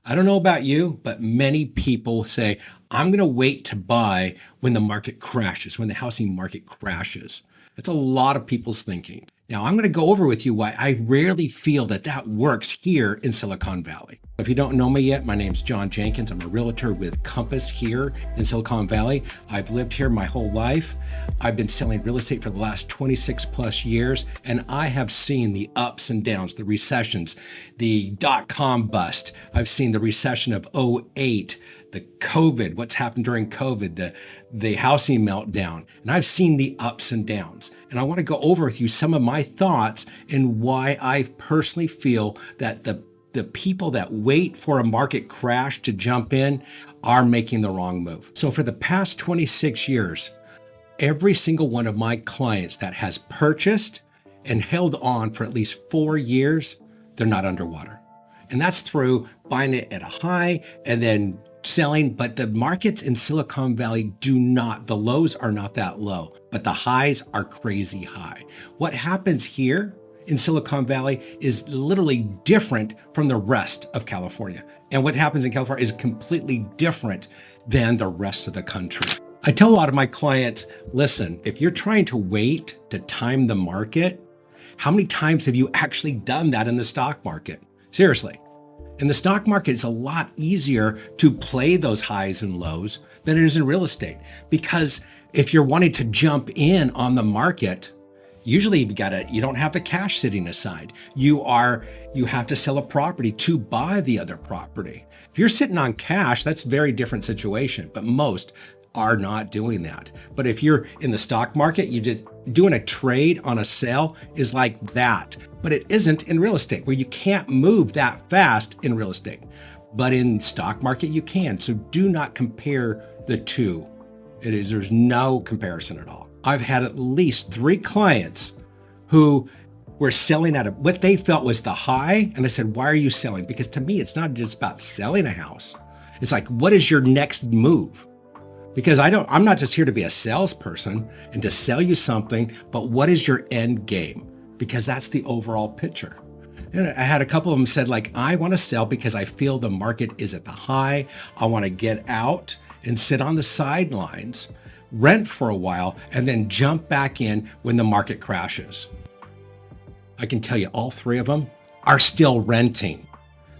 I don't know about you, but many people say, I'm going to wait to buy when the market crashes, when the housing market crashes. It's a lot of people's thinking. Now, I'm going to go over with you why I rarely feel that that works here in Silicon Valley. If you don't know me yet, my name's John Jenkins. I'm a realtor with Compass here in Silicon Valley. I've lived here my whole life. I've been selling real estate for the last 26 plus years, and I have seen the ups and downs, the recessions, the dot-com bust. I've seen the recession of '08, the COVID, what's happened during COVID, the housing meltdown. And I've seen the ups and downs. And I want to go over with you some of my thoughts and why I personally feel that the people that wait for a market crash to jump in are making the wrong move. So for the past 26 years, every single one of my clients that has purchased and held on for at least 4 years, they're not underwater. And that's through buying it at a high and then selling. But the markets in Silicon Valley the lows are not that low, but the highs are crazy high. What happens here in Silicon Valley is literally different from the rest of California. And what happens in California is completely different than the rest of the country. I tell a lot of my clients, listen, if you're trying to wait to time the market, how many times have you actually done that in the stock market? Seriously. In the stock market, it's a lot easier to play those highs and lows than it is in real estate. Because if you're wanting to jump in on the market, usually you don't have the cash sitting aside. You have to sell a property to buy the other property. If you're sitting on cash, that's a very different situation, but most are not doing that. But if you're in the stock market, you just doing a trade on a sale is like that. But it isn't in real estate, where you can't move that fast in real estate. But in stock market, you can. So do not compare the two. There's no comparison at all. I've had at least 3 clients who were selling at what they felt was the high. And I said, why are you selling? Because to me, it's not just about selling a house. It's like, what is your next move? Because I'm not just here to be a salesperson and to sell you something, but what is your end game? Because that's the overall picture. And I had a couple of them said, like, I want to sell because I feel the market is at the high. I want to get out and sit on the sidelines, rent for a while, and then jump back in when the market crashes. I can tell you all 3 of them are still renting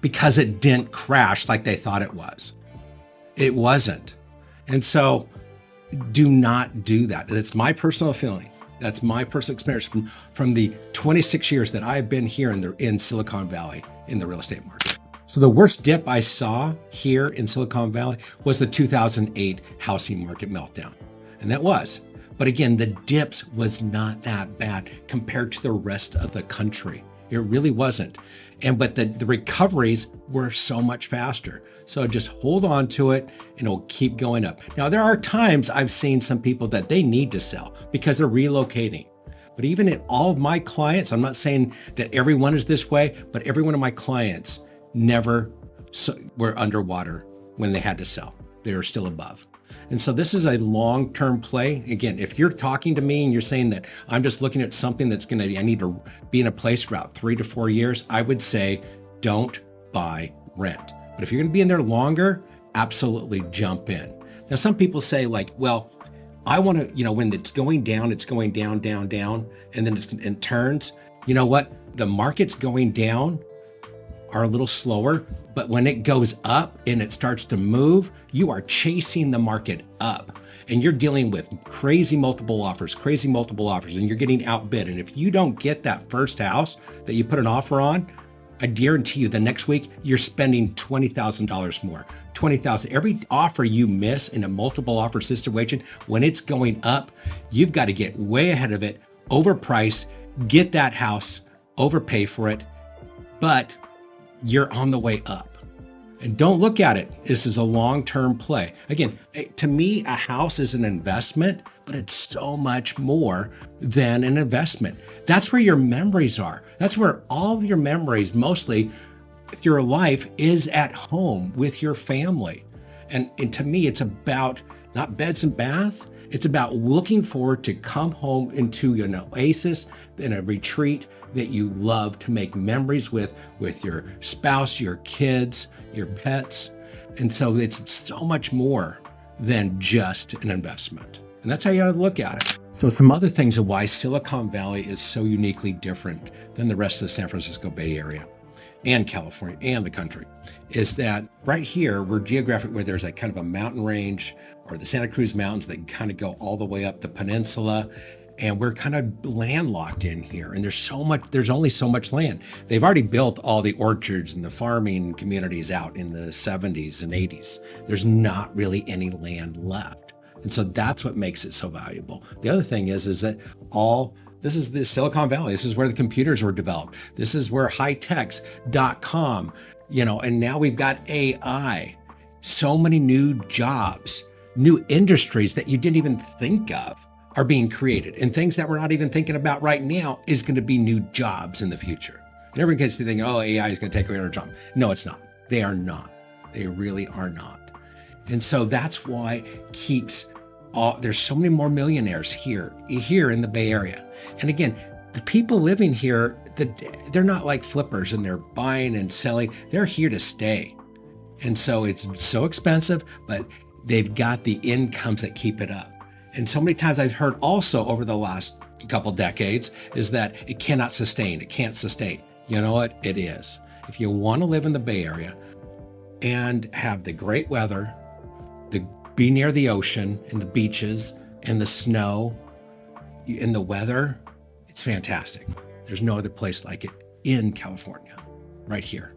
because it didn't crash like they thought it was. It wasn't. And so do not do that. That's my personal feeling. That's my personal experience from the 26 years that I've been here in Silicon Valley in the real estate market. So the worst dip I saw here in Silicon Valley was the 2008 housing market meltdown. And that was. But again, the dips was not that bad compared to the rest of the country. It really wasn't. But the recoveries were so much faster. So just hold on to it and it'll keep going up. Now, there are times I've seen some people that they need to sell because they're relocating. But even in all of my clients, I'm not saying that everyone is this way, but every one of my clients never were underwater when they had to sell. They are still above. And so this is a long-term play. Again, if you're talking to me and you're saying that I'm just looking at something I need to be in a place for about 3 to 4 years, I would say don't buy rent. But if you're going to be in there longer, absolutely jump in. Now, some people say like, well, I want to, when it's going down, down, and then it turns. You know what? The market's going down are a little slower, but when it goes up and it starts to move, you are chasing the market up and you're dealing with crazy multiple offers, and you're getting outbid. And if you don't get that first house that you put an offer on, I guarantee you the next week you're spending $20,000 more. $20,000. Every offer you miss in a multiple offer situation, when it's going up, you've got to get way ahead of it, overprice, get that house, overpay for it, but you're on the way up. And don't look at it. This is a long-term play. Again, to me, a house is an investment, but it's so much more than an investment. That's where your memories are. That's where all of your memories, mostly with your life, is at home with your family. And to me, it's about not beds and baths. It's about looking forward to come home into an oasis and a retreat that you love to make memories with your spouse, your kids, your pets. And so it's so much more than just an investment. And that's how you look at it. So some other things of why Silicon Valley is so uniquely different than the rest of the San Francisco Bay Area and California and the country is that right here, we're geographic where there's like kind of a mountain range or the Santa Cruz Mountains that kind of go all the way up the peninsula. And we're kind of landlocked in here. And there's only so much land. They've already built all the orchards and the farming communities out in the 70s and 80s. There's not really any land left. And so that's what makes it so valuable. The other thing is that this is the Silicon Valley. This is where the computers were developed. This is where hightechs.com, and now we've got AI. So many new jobs, new industries that you didn't even think of are being created, and things that we're not even thinking about right now is going to be new jobs in the future. And everyone gets to think, oh, AI is going to take away our job. No, it's not. They are not. They really are not. And so that's why there's so many more millionaires here in the Bay Area. And again, the people living here, they're not like flippers and they're buying and selling. They're here to stay. And so it's so expensive, but they've got the incomes that keep it up. And so many times I've heard also over the last couple decades is that it cannot sustain. It can't sustain. You know what? It is. If you want to live in the Bay Area and have the great weather, be near the ocean and the beaches and the snow and the weather, it's fantastic. There's no other place like it in California, right here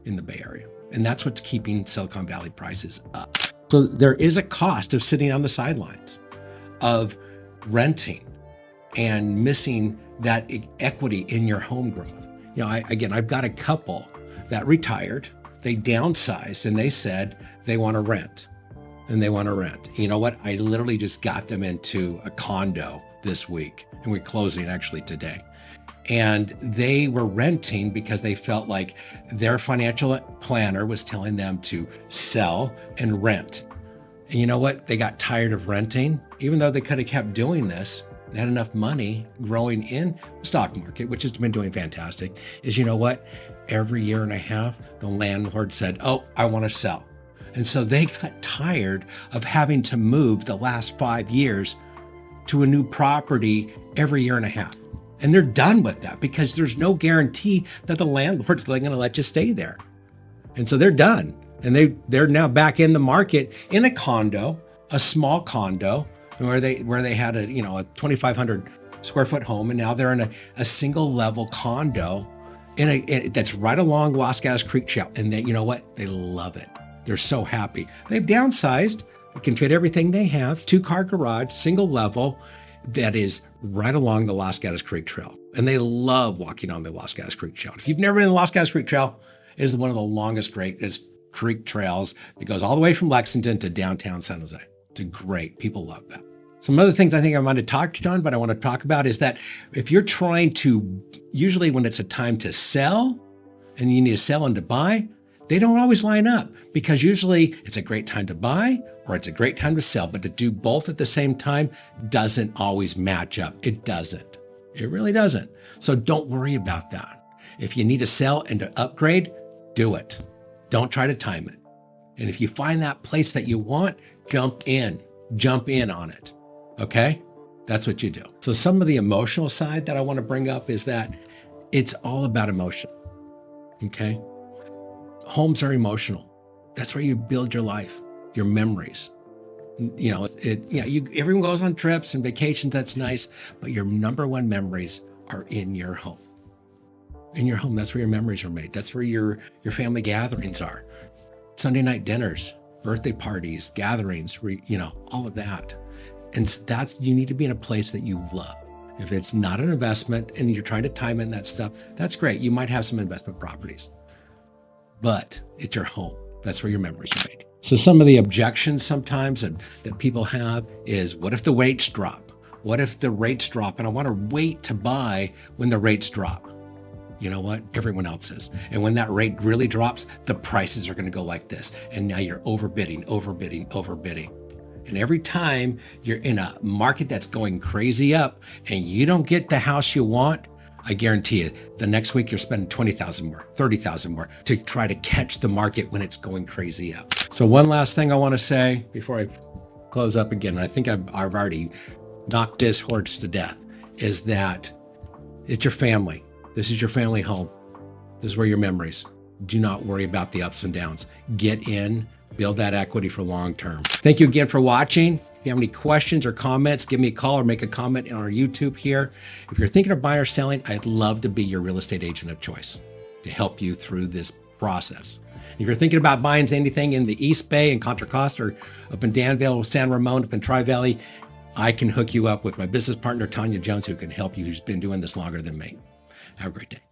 in the Bay Area. And that's what's keeping Silicon Valley prices up. So there is a cost of sitting on the sidelines, of renting and missing that equity in your home growth. I've got a couple that retired, they downsized and they said they want to rent. And they want to rent. You know what? I literally just got them into a condo this week, and we're closing actually today. And they were renting because they felt like their financial planner was telling them to sell and rent. And you know what? They got tired of renting, even though they could have kept doing this. They had enough money growing in the stock market, which has been doing fantastic. Is you know what? Every year and a half, the landlord said, oh, I want to sell. And so they got tired of having to move the last 5 years to a new property every year and a half. And they're done with that because there's no guarantee that the landlord's going to let you stay there. And so they're done. And they're now back in the market in a condo, a small condo, where they had a 2,500 square foot home. And now they're in a single level condo that's right along Los Gatos Creek Trail. And you know what? They love it. They're so happy. They've downsized. It can fit everything they have. 2-car garage, single level, that is right along the Los Gatos Creek Trail. And they love walking on the Los Gatos Creek Trail. If you've never been in the Los Gatos Creek Trail, it is one of the longest, greatest creek trails. It goes all the way from Lexington to downtown San Jose. It's great. People love that. Some other things I think I might have touched on, but I want to talk about is that if you're trying to, usually when it's a time to sell and you need to sell and to buy, they don't always line up because usually it's a great time to buy or it's a great time to sell, but to do both at the same time doesn't always match up. It doesn't. It really doesn't. So don't worry about that. If you need to sell and to upgrade, do it. Don't try to time it. And if you find that place that you want, jump in on it. Okay? That's what you do. So some of the emotional side that I want to bring up is that it's all about emotion. Okay? Homes are emotional. That's where you build your life, your memories. Everyone goes on trips and vacations, that's nice, but your number one memories are in your home. In your home, that's where your memories are made. That's where your family gatherings are. Sunday night dinners, birthday parties, gatherings, all of that. And you need to be in a place that you love. If it's not an investment and you're trying to time in that stuff, that's great. You might have some investment properties, but it's your home. That's where your memories are made. So some of the objections sometimes that people have is, what if the rates drop? What if the rates drop and I want to wait to buy when the rates drop? You know what? Everyone else is. And when that rate really drops, the prices are going to go like this. And now you're overbidding. And every time you're in a market that's going crazy up and you don't get the house you want, I guarantee you, the next week you're spending 20,000 more, 30,000 more to try to catch the market when it's going crazy up. So one last thing I want to say before I close up again, and I think I've already knocked this horse to death, is that it's your family. This is your family home. This is where your memories. Do not worry about the ups and downs. Get in, build that equity for long term. Thank you again for watching. If you have any questions or comments, give me a call or make a comment on our YouTube here. If you're thinking of buying or selling, I'd love to be your real estate agent of choice to help you through this process. If you're thinking about buying anything in the East Bay and Contra Costa or up in Danville, San Ramon, up in Tri-Valley, I can hook you up with my business partner, Tanya Jones, who can help you, who's been doing this longer than me. Have a great day.